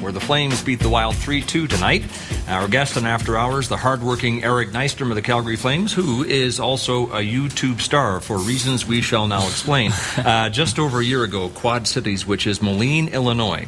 where the Flames beat the Wild 3-2 tonight. Our guest on After Hours, the hardworking Eric Nystrom of the Calgary Flames, who is also a YouTube star for reasons we shall now explain. Just over a year ago, Quad Cities, which is Moline, Illinois,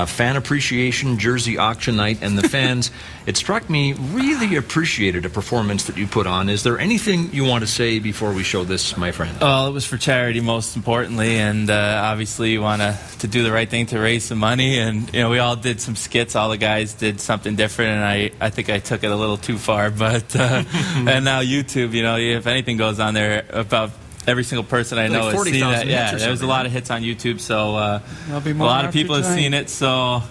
fan appreciation jersey auction night, and the fans, it struck me, really appreciated a performance that you put on. Is there anything you want to say before we show this, my friend? Well, it was for charity, most importantly, and obviously you want to do the right thing to raise some money, and we all did some skits. All the guys did something different, and I think I took it a little too far, but and now YouTube, if anything goes on there, about every single person I know has seen that. Yeah, there's a lot of hits on YouTube, so a lot of people have seen it, so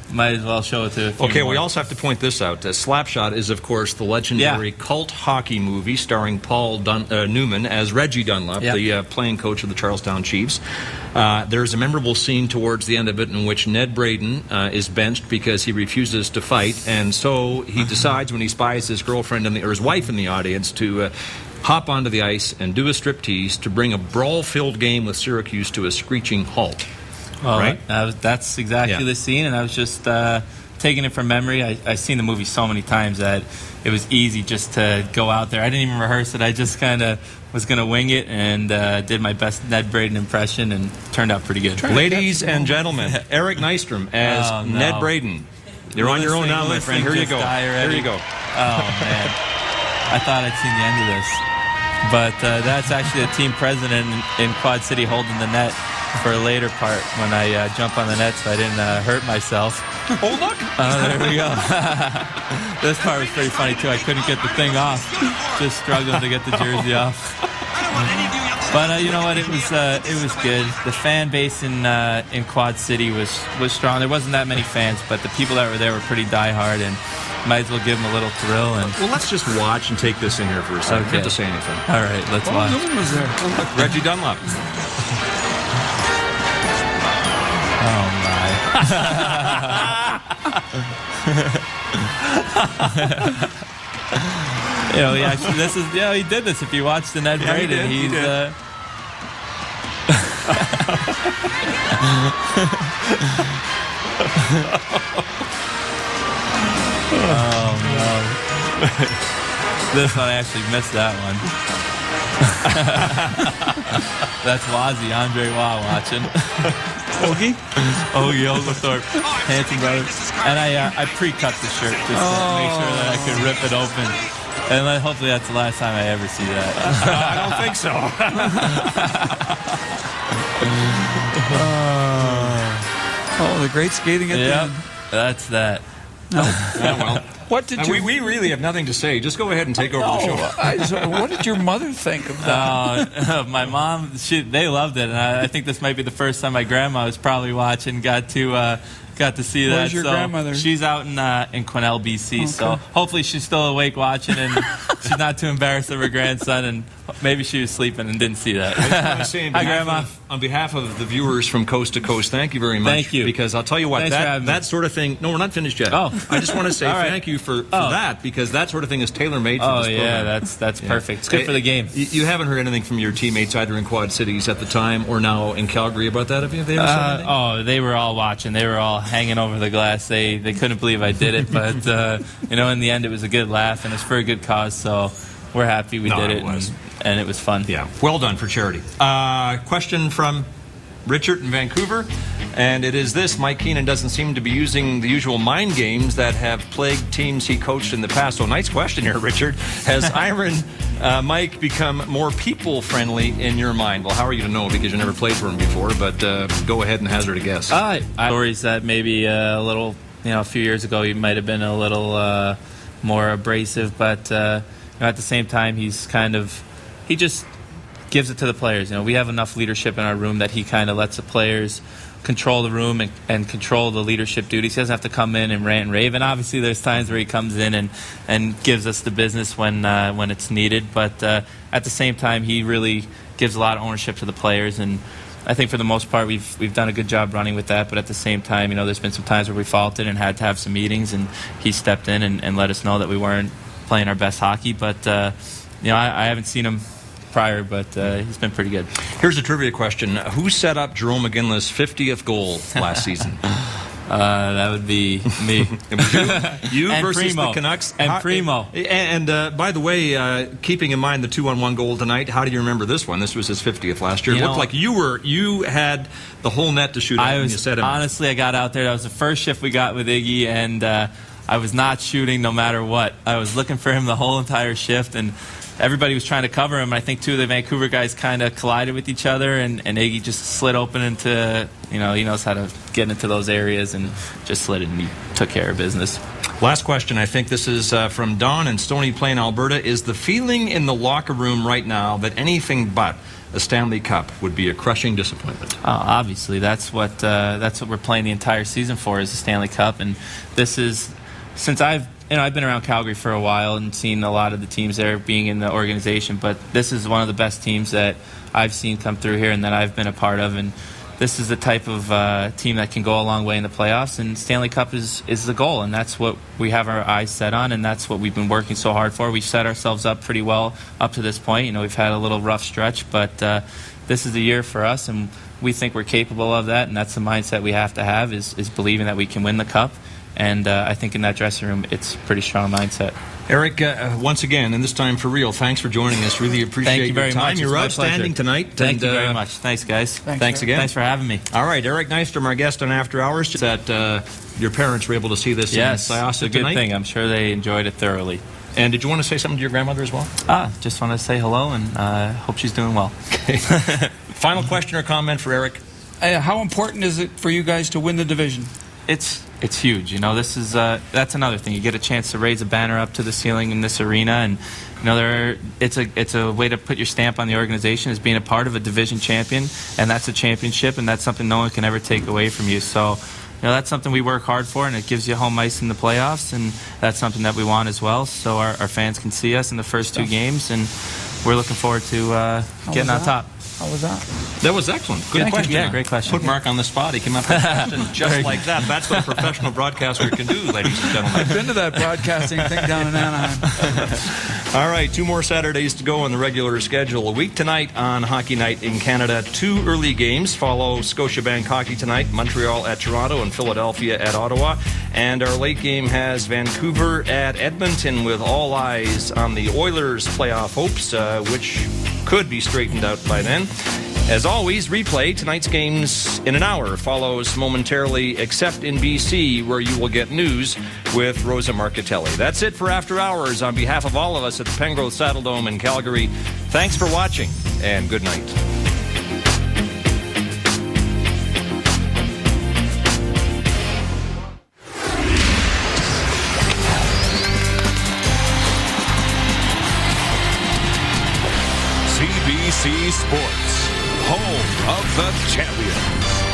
might as well show it to a few more. We also have to point this out. Slapshot is, of course, the legendary cult hockey movie starring Paul Newman as Reggie Dunlop, the playing coach of the Charlestown Chiefs. There's a memorable scene towards the end of it in which Ned Braden is benched because he refuses to fight, and so he decides, when he spies his girlfriend or his wife in the audience, to hop onto the ice and do a striptease to bring a brawl-filled game with Syracuse to a screeching halt. Well, right? That's exactly the scene, and I was just taking it from memory. I've seen the movie so many times that it was easy just to go out there. I didn't even rehearse it. I just kind of was going to wing it and did my best Ned Braden impression, and turned out pretty good. Ladies and gentlemen, Eric Nystrom as Ned Braden. You're on your own now, my friend. Here you go. Here you go. Oh, man. I thought I'd seen the end of this. But that's actually the team president in Quad City holding the net for a later part when I jump on the net so I didn't hurt myself. Oh, look! There we go. This part was pretty funny, too. I couldn't get the thing off. Just struggling to get the jersey off. But you know what? It was good. The fan base in Quad City was strong. There wasn't that many fans, but the people that were there were pretty diehard, and might as well give them a little thrill. Well, let's just watch and take this in here for a second. Okay. Not to say anything. All right, let's watch. No one was there. Reggie Dunlop. Oh, my. He did this. If you watch the Ned Braden, he did. Oh, no. This one, I actually missed that one. That's Wazzy, Andre Waugh watching. Ogie Oglethorpe, Hanson Brothers. And I pre-cut the shirt just to make sure that I could rip it open. And hopefully that's the last time I ever see that. I don't think so. The great skating at the end. That's that. Well, what did you? We really have nothing to say. Just go ahead and take over the show. What did your mother think of that? My mom, they loved it, and I think this might be the first time my grandma was probably watching. Got to see that. Where's your grandmother? She's out in Quesnell, BC. Okay. So hopefully she's still awake watching, and she's not too embarrassed of her grandson. And maybe she was sleeping and didn't see that. I just want to say, Hi, Grandma. On behalf of the viewers from coast to coast, thank you very much. Thank you. Because I'll tell you what, that sort of thing. No, we're not finished yet. Oh, I just want to say thank you for that, because that sort of thing is tailor made for this program. That's perfect. It's good for the game. You haven't heard anything from your teammates either in Quad Cities at the time or now in Calgary about that? Have they ever said anything? They were all watching. They were all hanging over the glass. They couldn't believe I did it, but in the end it was a good laugh and it's for a good cause. So we're happy we did it, and it was fun. Yeah, well done for charity. Question from Richard in Vancouver, and it is this: Mike Keenan doesn't seem to be using the usual mind games that have plagued teams he coached in the past. So nice question here, Richard. Has Iron Mike become more people-friendly in your mind? Well, how are you to know, because you never played for him before, but go ahead and hazard a guess. Stories that maybe a little, a few years ago he might have been a little more abrasive, but at the same time he just gives it to the players. We have enough leadership in our room that he kind of lets the players control the room and control the leadership duties. He doesn't have to come in and rant and rave. And obviously there's times where he comes in and gives us the business when it's needed. But at the same time, he really gives a lot of ownership to the players. And I think for the most part, we've done a good job running with that. But at the same time, there's been some times where we faulted and had to have some meetings. And he stepped in and let us know that we weren't playing our best hockey. But, I haven't seen him prior, but he's been pretty good. Here's a trivia question. Who set up Jerome McGinley's 50th goal last season? That would be me. You and versus Primo. the Canucks. And Primo. And by the way, keeping in mind the 2-on-1 goal tonight, how do you remember this one? This was his 50th last year. It looked like you had the whole net to shoot at when you set him. Honestly, I got out there. That was the first shift we got with Iggy, and I was not shooting no matter what. I was looking for him the whole entire shift, and everybody was trying to cover him. I think two of the Vancouver guys kind of collided with each other, and Iggy just slid open into, he knows how to get into those areas, and just slid it, and he took care of business. Last question. I think this is from Don in Stony Plain, Alberta. Is the feeling in the locker room right now that anything but a Stanley Cup would be a crushing disappointment? Obviously, that's what we're playing the entire season for, is the Stanley Cup, and this is, since I've been around Calgary for a while and seen a lot of the teams there being in the organization, but this is one of the best teams that I've seen come through here and that I've been a part of, and this is the type of team that can go a long way in the playoffs, and Stanley Cup is the goal, and that's what we have our eyes set on, and that's what we've been working so hard for. We've set ourselves up pretty well up to this point. We've had a little rough stretch, but this is the year for us, and we think we're capable of that, and that's the mindset we have to have, is believing that we can win the Cup. And I think in that dressing room, it's a pretty strong mindset. Eric, once again, and this time for real, thanks for joining us. Really appreciate your time. Much. You're outstanding tonight. Thank you very much. Thanks, guys. Thanks again. Thanks for having me. All right, Eric Nystrom, our guest on After Hours. That your parents were able to see this in Syosset it's a good tonight. thing. I'm sure they enjoyed it thoroughly. And did you want to say something to your grandmother as well? Just want to say hello and hope she's doing well. Okay. Final question or comment for Eric? How important is it for you guys to win the division? It's huge. This is that's another thing. You get a chance to raise a banner up to the ceiling in this arena, and it's a way to put your stamp on the organization as being a part of a division champion, and that's a championship, and that's something no one can ever take away from you. So, that's something we work hard for, and it gives you home ice in the playoffs, and that's something that we want as well. So our fans can see us in the first two games, and we're looking forward to getting on top. How was that? That was excellent. Good question. Yeah, great question. Put Mark on the spot. He came up with a question just like that. That's what a professional broadcaster can do, ladies and gentlemen. I've been to that broadcasting thing down in Anaheim. All right, 2 more Saturdays to go on the regular schedule. A week tonight on Hockey Night in Canada. 2 early games follow Scotiabank Hockey tonight, Montreal at Toronto and Philadelphia at Ottawa. And our late game has Vancouver at Edmonton, with all eyes on the Oilers' playoff hopes, which could be straightened out by then. As always, replay tonight's games in an hour follows momentarily, except in BC, where you will get news with Rosa Marcatelli. That's it for After Hours. On behalf of all of us at the Pengrowth Saddledome in Calgary, thanks for watching, and good night. CBC Sports, home of the champions.